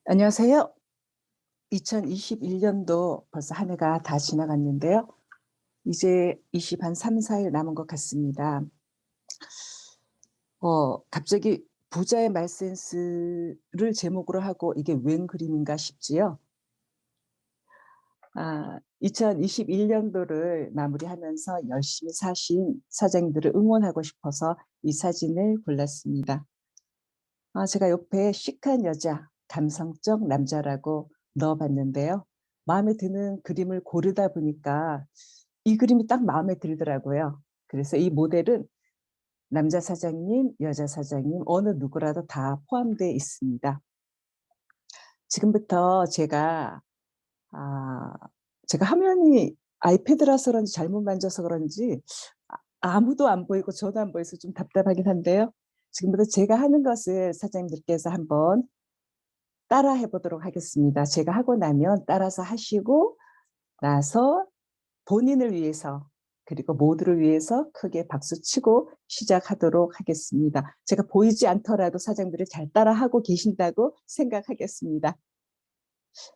안녕하세요. 2021년도 벌써 한 해가 다 지나갔는데요. 이제 20 한 3-4일 남은 것 같습니다. 갑자기 부자의 말센스를 제목으로 하고 이게 웬 그림인가 싶지요. 2021년도를 마무리하면서 열심히 사신 사장님들을 응원하고 싶어서 이 사진을 골랐습니다. 제가 옆에 시크한 여자, 감성적 남자라고 넣어 봤는데요. 마음에 드는 그림을 고르다 보니까 이 그림이 딱 마음에 들더라고요. 그래서 이 모델은 남자 사장님, 여자 사장님 어느 누구라도 다 포함되어 있습니다. 지금부터 아 제가 화면이 아이패드라서 그런지 잘못 만져서 그런지 아무도 안 보이고 저도 안 보여서 좀 답답하긴 한데요. 지금부터 제가 하는 것을 사장님들께서 한번 따라 해 보도록 하겠습니다. 제가 하고 나면 따라서 하시고 나서 본인을 위해서 그리고 모두를 위해서 크게 박수치고 시작하도록 하겠습니다. 제가 보이지 않더라도 사장님들이 잘 따라하고 계신다고 생각하겠습니다.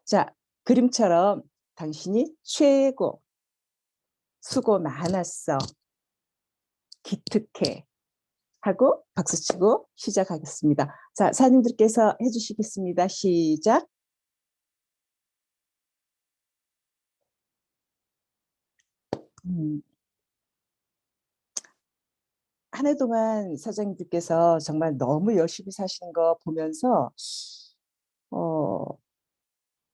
자, 그림처럼 "당신이 최고. 수고 많았어. 기특해." 하고 박수치고 시작하겠습니다. 자, 사장님들께서 해 주시겠습니다. 시작. 음. 한 해 동안 사장님들께서 정말 너무 열심히 사시는 거 보면서 어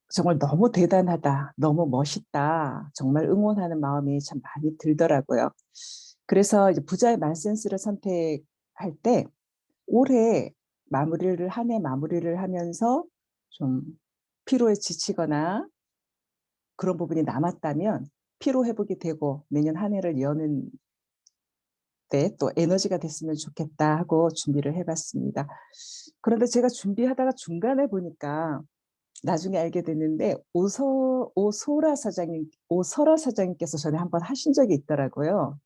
정말 '너무 대단하다. 너무 멋있다.' 정말 응원하는 마음이 참 많이 들더라고요. 그래서 이제 부자의 말센스를 선택할 때 올해 마무리를 한 해 마무리를 하면서 좀 피로에 지치거나 그런 부분이 남았다면 피로 회복이 되고 내년 한 해를 여는 때 또 '에너지가 됐으면 좋겠다.' 하고 준비를 해 봤습니다. 그런데 제가 준비하다가 중간에 보니까 나중에 알게 됐는데 오설아 사장님께서 전에 한번 하신 적이 있더라고요.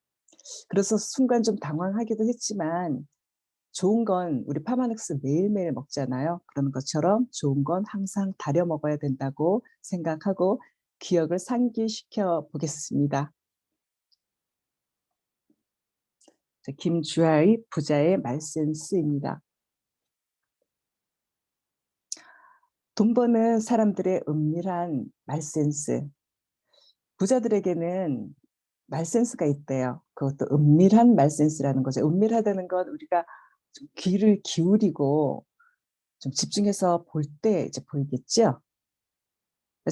그래서 순간 좀 당황하기도 했지만 좋은 건 우리 파마넥스 매일매일 먹잖아요. 그런 것처럼 좋은 건 항상 다려 먹어야 된다고 생각하고 기억을 상기시켜 보겠습니다. 김주하의 부자의 말센스입니다. 돈 버는 사람들의 은밀한 말센스. 부자들에게는 말센스가 있대요. 그것도 은밀한 말센스라는 거죠. 은밀하다는 건 우리가 좀 귀를 기울이고 좀 집중해서 볼 때 이제 보이겠죠?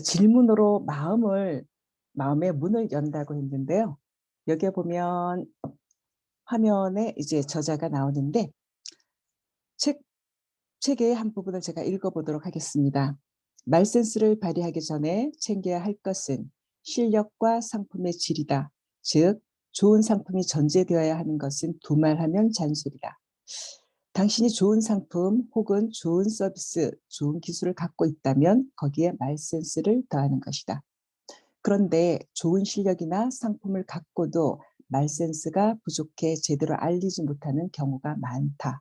질문으로 마음의 문을 연다고 했는데요. 여기에 보면 화면에 이제 저자가 나오는데 책 책의 한 부분을 제가 읽어 보도록 하겠습니다. "말센스를 발휘하기 전에 챙겨야 할 것은 실력과 상품의 질이다. 즉 좋은 상품이 전제되어야 하는 것은 두말하면 잔소리다. 당신이 좋은 상품 혹은 좋은 서비스, 좋은 기술을 갖고 있다면 거기에 말센스를 더하는 것이다. 그런데 좋은 실력이나 상품을 갖고도 말센스가 부족해 제대로 알리지 못하는 경우가 많다."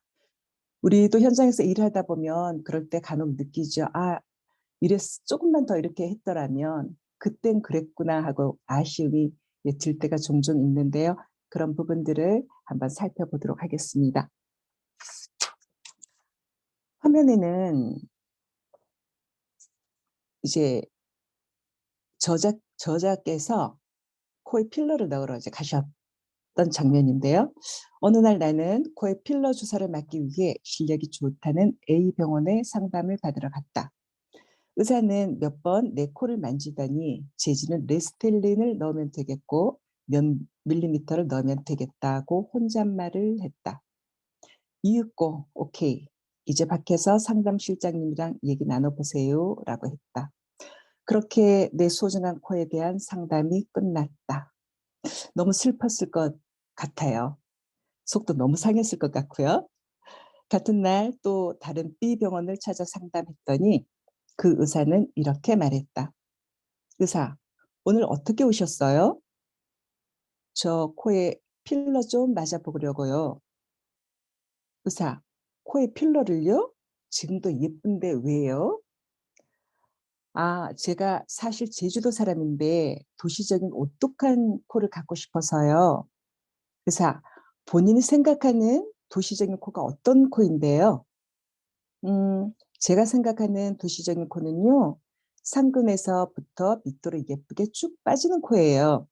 우리도 현장에서 일하다 보면 그럴 때 간혹 느끼죠. '아 이랬 조금만 더 이렇게 했더라면 그땐 그랬구나.' 하고 아쉬움이 들 때가 종종 있는데요. 그런 부분들을 한번 살펴보도록 하겠습니다. 화면에는 이제 저자께서 코에 필러를 넣으러 이제 가셨던 장면인데요. "어느 날 나는 코에 필러 주사를 맞기 위해 실력이 좋다는 A 병원에 상담을 받으러 갔다. 의사는 몇 번 내 코를 만지더니 재질은 레스텔린을 넣으면 되겠고 몇 밀리미터를 넣으면 되겠다고 혼잣말을 했다. 이윽고 오케이. 이제 밖에서 상담실장님이랑 얘기 나눠보세요라고 했다. 그렇게 내 소중한 코에 대한 상담이 끝났다. 너무 슬펐을 것 같아요. 속도 너무 상했을 것 같고요. 같은 날 또 다른 B 병원을 찾아 상담했더니 그 의사는 이렇게 말했다. 의사, 오늘 어떻게 오셨어요? 저 코에 필러 좀 맞아 보려고요. 의사, 코에 필러를요? 지금도 예쁜데 왜요? 제가 사실 제주도 사람인데 도시적인 오똑한 코를 갖고 싶어서요. 그래서 본인이 생각하는 도시적인 코가 어떤 코인데요? 제가 생각하는 도시적인 코는요. 상근에서부터 밑으로 예쁘게 쭉 빠지는 코예요.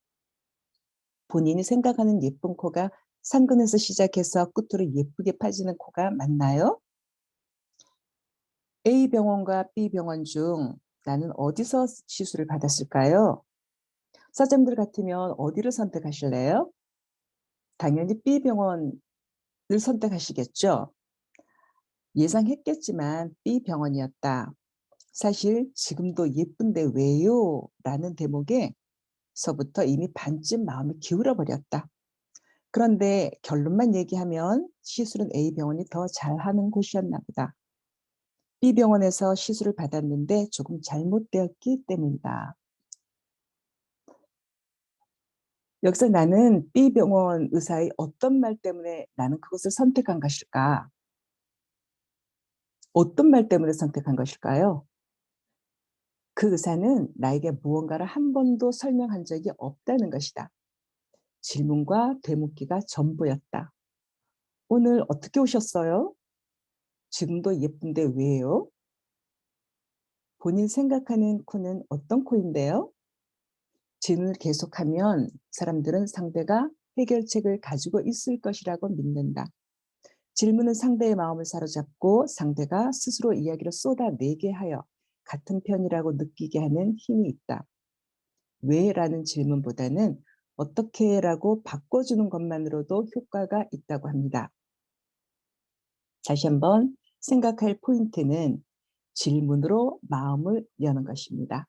본인이 생각하는 예쁜 코가 상근에서 시작해서 끝으로 예쁘게 빠지는 코가 맞나요? A 병원과 B 병원 중 나는 어디서 시술을 받았을까요? 서점들 같으면 어디를 선택하실래요? 당연히 B 병원을 선택하시겠죠? 예상했겠지만 B 병원이었다. 사실 지금도 예쁜데 왜요? 라는 대목에서부터 이미 반쯤 마음이 기울어 버렸다. 그런데 결론만 얘기하면 시술은 A 병원이 더 잘하는 곳이었나 보다. B 병원에서 시술을 받았는데 조금 잘못되었기 때문이다. 여기서 나는 B 병원 의사의 어떤 말 때문에 나는 그것을 선택한 것일까? 어떤 말 때문에 선택한 것일까요? 그 의사는 나에게 무언가를 한 번도 설명한 적이 없다는 것이다. 질문과 되묻기가 전부였다. 오늘 어떻게 오셨어요? 지금도 예쁜데 왜요? 본인 생각하는 코는 어떤 코인데요? 질문을 계속하면 사람들은 상대가 해결책을 가지고 있을 것이라고 믿는다. 질문은 상대의 마음을 사로잡고 상대가 스스로 이야기를 쏟아내게 하여 같은 편이라고 느끼게 하는 힘이 있다. 왜라는 질문보다는 어떻게라고 바꿔주는 것만으로도 효과가 있다고 합니다. 다시 한번 생각할 포인트는 질문으로 마음을 여는 것입니다.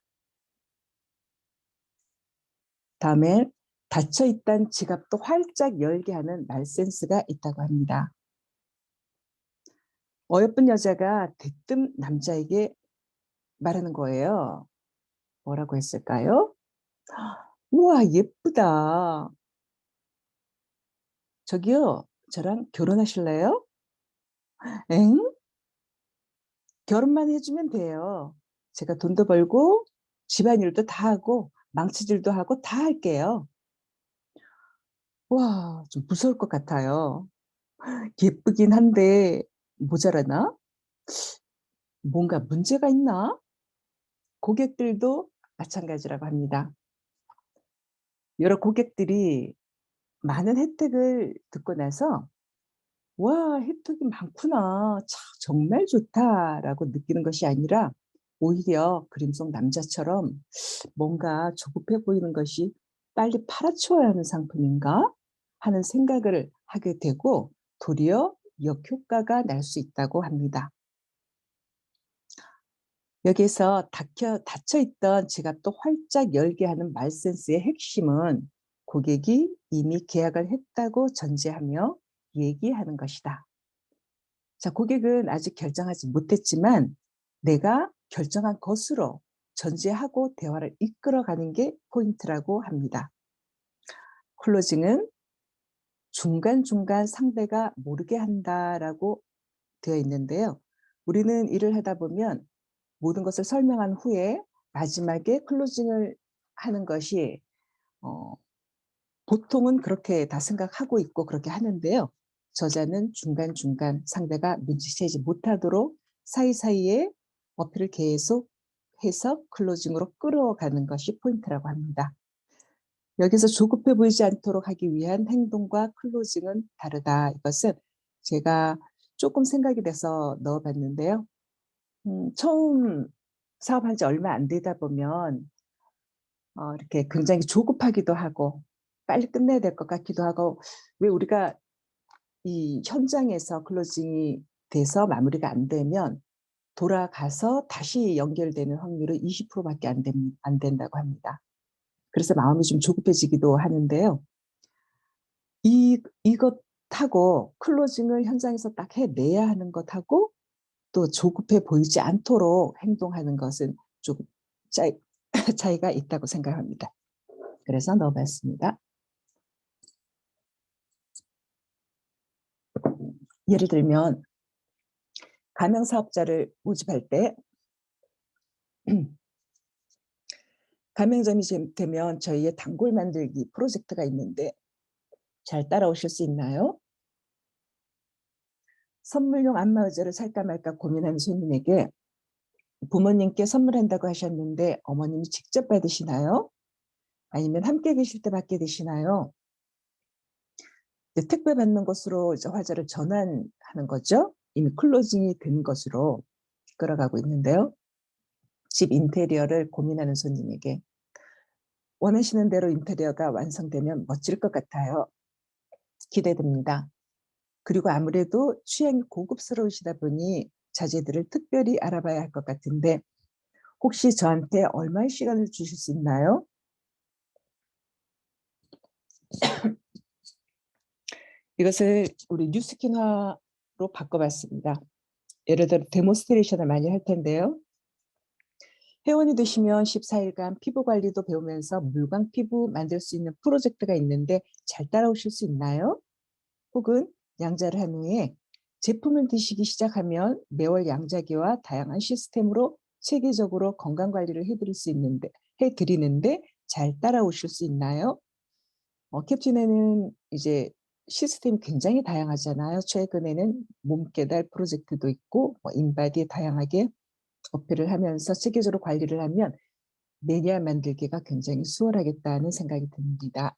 다음에 닫혀있던 지갑도 활짝 열게 하는 말센스가 있다고 합니다. 어여쁜 여자가 대뜸 남자에게 말하는 거예요. 뭐라고 했을까요? 우와, 예쁘다. 저기요, 저랑 결혼하실래요? 엥? 결혼만 해주면 돼요. 제가 돈도 벌고 집안일도 다 하고 망치질도 하고 다 할게요. 와, 좀 무서울 것 같아요. 예쁘긴 한데 모자라나? 뭔가 문제가 있나? 고객들도 마찬가지라고 합니다. 여러 고객들이 많은 혜택을 듣고 나서 '와, 혜택이 많구나. 참 정말 좋다.'라고 느끼는 것이 아니라 오히려 그림 속 남자처럼 뭔가 조급해 보이는 것이 '빨리 팔아치워야 하는 상품인가?' 하는 생각을 하게 되고 도리어 역효과가 날 수 있다고 합니다. 여기에서 닫혀 있던 지갑도 활짝 열게 하는 말센스의 핵심은 고객이 이미 계약을 했다고 전제하며 얘기하는 것이다. 자, 고객은 아직 결정하지 못했지만 내가 결정한 것으로 전제하고 대화를 이끌어가는 게 포인트라고 합니다. 클로징은 중간중간 상대가 모르게 한다라고 되어 있는데요. 우리는 일을 하다 보면 모든 것을 설명한 후에 마지막에 클로징을 하는 것이 어 보통은 그렇게 다 생각하고 있고 그렇게 하는데요. 저자는 중간중간 상대가 눈치채지 못하도록 사이사이에 어필을 계속 해서 클로징으로 끌어가는 것이 포인트라고 합니다. 여기서 조급해 보이지 않도록 하기 위한 행동과 클로징은 다르다. 이것은 제가 조금 생각이 돼서 넣어 봤는데요. 처음 사업한 지 얼마 안 되다 보면 이렇게 굉장히 조급하기도 하고 빨리 끝내야 될 것 같기도 하고 왜 우리가 이 현장에서 클로징이 돼서 마무리가 안 되면 돌아가서 다시 연결되는 확률은 20% 밖에 안 된다고 합니다. 그래서 마음이 좀 조급해지기도 하는데요. 이것하고 클로징을 현장에서 딱 해내야 하는 것하고 또 조급해 보이지 않도록 행동하는 것은 조금 차이 차이가 있다고 생각합니다. 그래서 넣어 봤습니다. 예를 들면 가명 사업자를 모집할 때 가맹점이 되면 저희의 단골 만들기 프로젝트가 있는데 잘 따라오실 수 있나요? 선물용 안마 의자를 살까 말까 고민하는 손님에게 부모님께 선물한다고 하셨는데 어머님이 직접 받으시나요? 아니면 함께 계실 때 받게 되시나요? 이제 택배 받는 것으로 이제 화제를 전환하는 거죠. 이미 클로징이 된 것으로 끌어가고 있는데요. 집 인테리어를 고민하는 손님에게 원하시는 대로 인테리어가 완성되면 멋질 것 같아요. 기대됩니다. 그리고 아무래도 취향이 고급스러우시다 보니 자재들을 특별히 알아봐야 할 것 같은데 혹시 저한테 얼마의 시간을 주실 수 있나요? 이것을 우리 뉴스킨화로 바꿔봤습니다. 예를 들어 데몬스트레이션을 많이 할 텐데요. 회원이 되시면 14일간 피부 관리도 배우면서 물광 피부 만들 수 있는 프로젝트가 있는데 잘 따라오실 수 있나요? 혹은 양자를 한 후에 제품을 드시기 시작하면 매월 양자기와 다양한 시스템으로 체계적으로 건강 관리를 해드리는데 잘 따라오실 수 있나요? 캡틴에는 이제 시스템이 굉장히 다양하잖아요. 최근에는 몸 깨달 프로젝트도 있고 인바디 다양하게 어필을 하면서 체계적으로 관리를 하면 매니아 만들기가 굉장히 수월하겠다는 생각이 듭니다.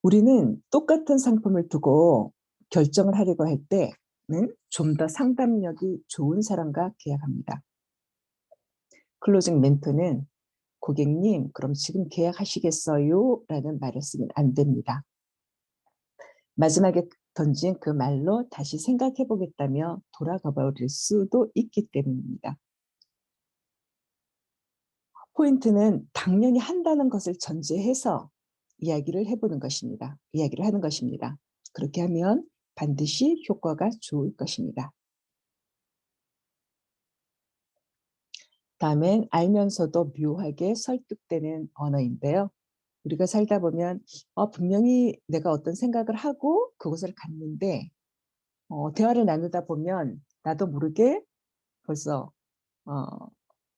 우리는 똑같은 상품을 두고 결정을 하려고 할 때는 좀 더 상담력이 좋은 사람과 계약합니다. 클로징 멘트는 고객님, 그럼 지금 계약하시겠어요? 라는 말을 쓰면 안 됩니다. 마지막에 던진 그 말로 다시 생각해 보겠다며 돌아가 버릴 수도 있기 때문입니다. 포인트는 당연히 한다는 것을 전제해서 이야기를 해보는 것입니다. 이야기를 하는 것입니다. 그렇게 하면 반드시 효과가 좋을 것입니다. 다음엔 알면서도 묘하게 설득되는 언어인데요. 우리가 살다 보면 분명히 내가 어떤 생각을 하고 그곳을 갔는데 대화를 나누다 보면 나도 모르게 벌써 어,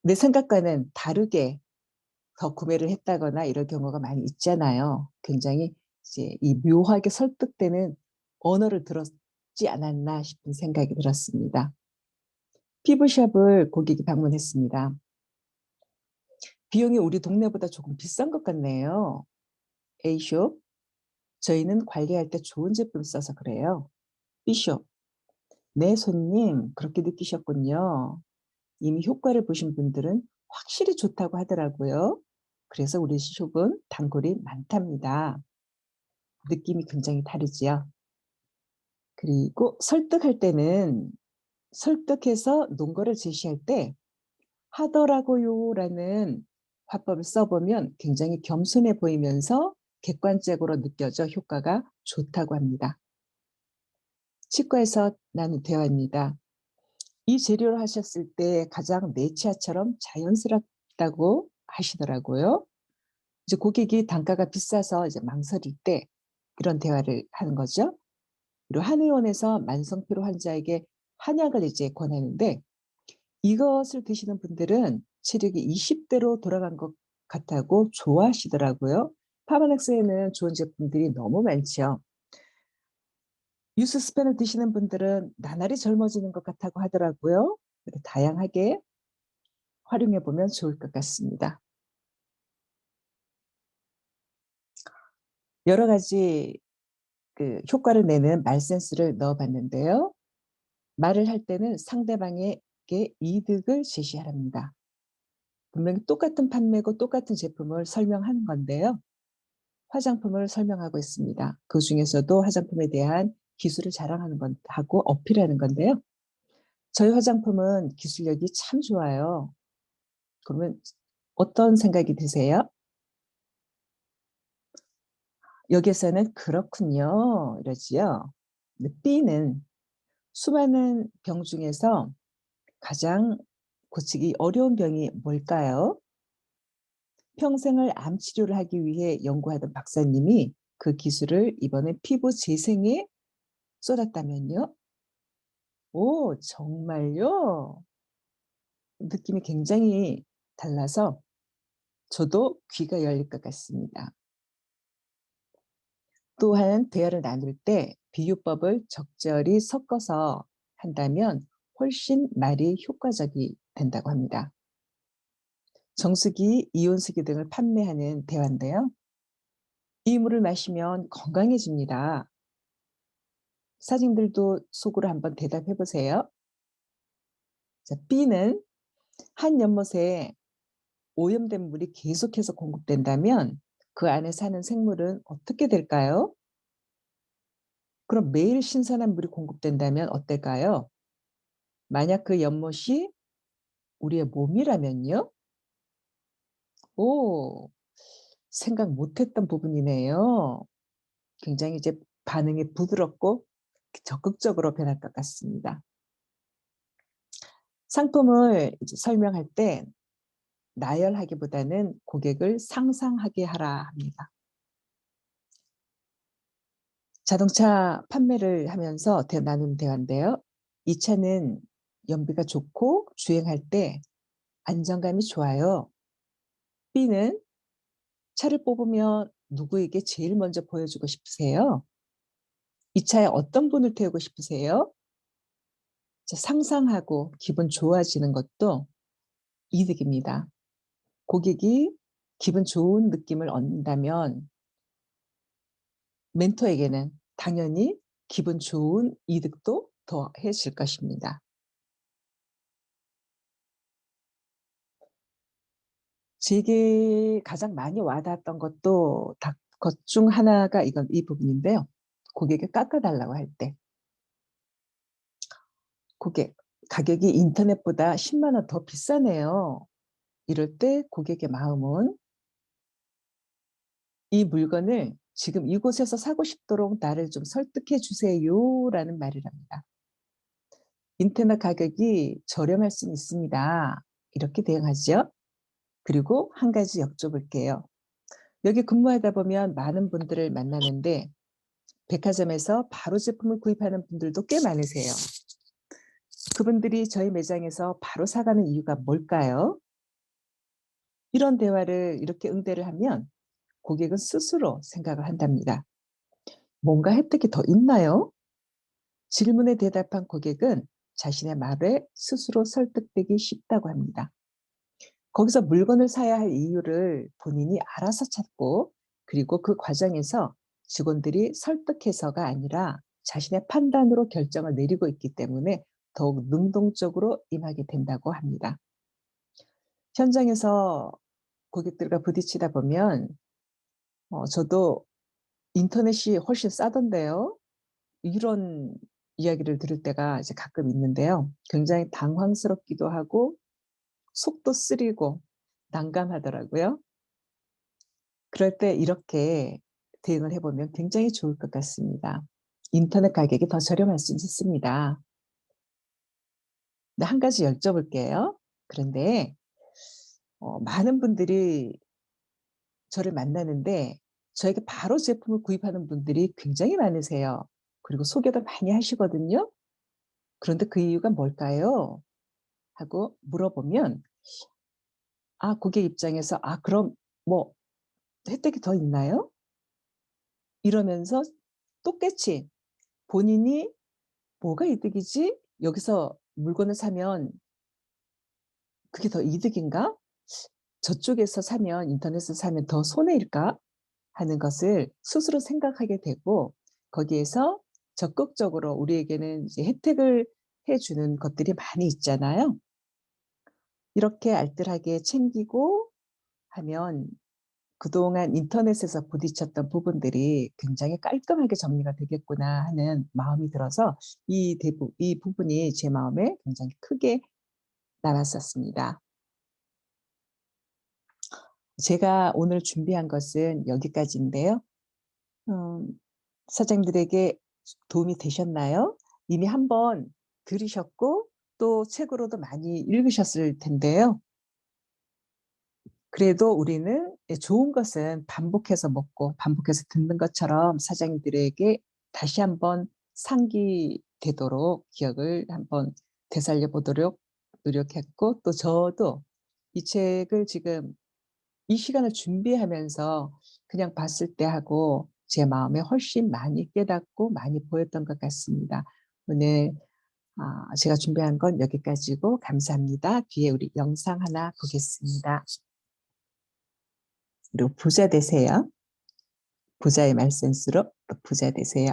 내 생각과는 다르게 더 구매를 했다거나 이럴 경우가 많이 있잖아요. 굉장히 이제 이 묘하게 설득되는 언어를 들었지 않았나 싶은 생각이 들었습니다. 피부샵을 고객이 방문했습니다. 비용이 우리 동네보다 조금 비싼 것 같네요. A숍, 저희는 관리할 때 좋은 제품 써서 그래요. B숍, 네 손님 그렇게 느끼셨군요. 이미 효과를 보신 분들은 확실히 좋다고 하더라고요. 그래서 우리 숍은 단골이 많답니다. 느낌이 굉장히 다르지요. 그리고 설득할 때는 설득해서 논거를 제시할 때 하더라고요라는 화법을 써보면 굉장히 겸손해 보이면서 객관적으로 느껴져 효과가 좋다고 합니다. 치과에서 나눈 대화입니다. 이 재료를 하셨을 때 가장 내 치아처럼 자연스럽다고 하시더라고요. 이제 고객이 단가가 비싸서 이제 망설일 때 이런 대화를 하는 거죠. 그리고 한의원에서 만성피로 환자에게 한약을 이제 권하는데 이것을 드시는 분들은 체력이 20대로 돌아간 것 같다고 좋아하시더라고요. 파마넥스에는 좋은 제품들이 너무 많죠. 유스스펜을 드시는 분들은 나날이 젊어지는 것 같다고 하더라고요. 다양하게 활용해 보면 좋을 것 같습니다. 여러 가지 그 효과를 내는 말 센스를 넣어 봤는데요. 말을 할 때는 상대방에게 이득을 제시하랍니다. 분명히 똑같은 판매고 똑같은 제품을 설명하는 건데요. 화장품을 설명하고 있습니다. 그중에서도 화장품에 대한 기술을 자랑하는 건 하고 어필하는 건데요. 저희 화장품은 기술력이 참 좋아요. 그러면 어떤 생각이 드세요? 여기에서는 그렇군요. 이러지요. 근데 B는 수많은 병 중에서 가장 고치기 어려운 병이 뭘까요? 평생을 암 치료를 하기 위해 연구하던 박사님이 그 기술을 이번에 피부 재생에 쏟았다면요? 오, 정말요? 느낌이 굉장히 달라서 저도 귀가 열릴 것 같습니다. 또한 대화를 나눌 때 비유법을 적절히 섞어서 한다면 훨씬 말이 효과적이 된다고 합니다. 정수기, 이온수기 등을 판매하는 대화인데요. 이 물을 마시면 건강해집니다. 사장님들도 속으로 한번 대답해 보세요. 자, B는 한 연못에 오염된 물이 계속해서 공급된다면 그 안에 사는 생물은 어떻게 될까요? 그럼 매일 신선한 물이 공급된다면 어떨까요? 만약 그 연못이 우리의 몸이라면요? 오, 생각 못했던 부분이네요. 굉장히 이제 반응이 부드럽고 적극적으로 변할 것 같습니다. 상품을 이제 설명할 때 나열하기보다는 고객을 상상하게 하라 합니다. 자동차 판매를 하면서 나눈 대화인데요. 이 차는 연비가 좋고 주행할 때 안정감이 좋아요. B는 차를 뽑으면 누구에게 제일 먼저 보여주고 싶으세요? 이 차에 어떤 분을 태우고 싶으세요? 자, 상상하고 기분 좋아지는 것도 이득입니다. 고객이 기분 좋은 느낌을 얻는다면 멘토에게는 당연히 기분 좋은 이득도 더해질 것입니다. 제게 가장 많이 와닿았던 것도 것 중 하나가 이 부분인데요. 고객이 깎아 달라고 할 때 고객 가격이 인터넷보다 10만 원 더 비싸네요. 이럴 때 고객의 마음은 '이 물건을 지금 이곳에서 사고 싶도록 나를 좀 설득해 주세요.'라는 말이랍니다. "인터넷 가격이 저렴할 수는 있습니다." 이렇게 대응하죠. 그리고 한 가지 여쭤볼게요. 여기 근무하다 보면 많은 분들을 만나는데 백화점에서 바로 제품을 구입하는 분들도 꽤 많으세요. 그분들이 저희 매장에서 바로 사가는 이유가 뭘까요? 이런 대화를 이렇게 응대를 하면 고객은 스스로 생각을 한답니다. 뭔가 혜택이 더 있나요? 질문에 대답한 고객은 자신의 말에 스스로 설득되기 쉽다고 합니다. 거기서 물건을 사야 할 이유를 본인이 알아서 찾고 그리고 그 과정에서 직원들이 설득해서가 아니라 자신의 판단으로 결정을 내리고 있기 때문에 더욱 능동적으로 임하게 된다고 합니다. 현장에서 고객들과 부딪히다 보면 저도 "인터넷이 훨씬 싸던데요." 이런 이야기를 들을 때가 이제 가끔 있는데요. 굉장히 당황스럽기도 하고 속도 쓰리고 난감하더라고요. 그럴 때 이렇게 대응을 해 보면 굉장히 좋을 것 같습니다. 인터넷 가격이 더 저렴할 수 있습니다. 근데 한 가지 여쭤볼게요. 그런데 많은 분들이 저를 만나는데 저에게 바로 제품을 구입하는 분들이 굉장히 많으세요. 그리고 소개도 많이 하시거든요. 그런데 그 이유가 뭘까요? 하고 물어보면 고객 입장에서 그럼 뭐 혜택이 더 있나요?" 이러면서 똑같이 본인이 '뭐가 이득이지? 여기서 물건을 사면 그게 더 이득인가? 저쪽에서 사면 인터넷에서 사면 더 손해일까?' 하는 것을 스스로 생각하게 되고 거기에서 적극적으로 우리에게는 이제 혜택을 해 주는 것들이 많이 있잖아요. 이렇게 알뜰하게 챙기고 하면 그동안 인터넷에서 부딪혔던 부분들이 굉장히 깔끔하게 정리가 되겠구나 하는 마음이 들어서 이 부분이 제 마음에 굉장히 크게 남았었습니다. 제가 오늘 준비한 것은 여기까지인데요. 음 사장님들에게 도움이 되셨나요? 이미 한번 들으셨고 또 책으로도 많이 읽으셨을 텐데요. 그래도 우리는 좋은 것은 반복해서 먹고 반복해서 듣는 것처럼 사장님들에게 다시 한번 상기되도록 기억을 한번 되살려 보도록 노력했고 또 저도 이 책을 지금 이 시간을 준비하면서 그냥 봤을 때하고 제 마음에 훨씬 많이 깨닫고 많이 보였던 것 같습니다. 오늘 제가 준비한 건 여기까지고 감사합니다. 뒤에 우리 영상 하나 보겠습니다. 그리고 부자 되세요. 부자의 말센스로 부자 되세요.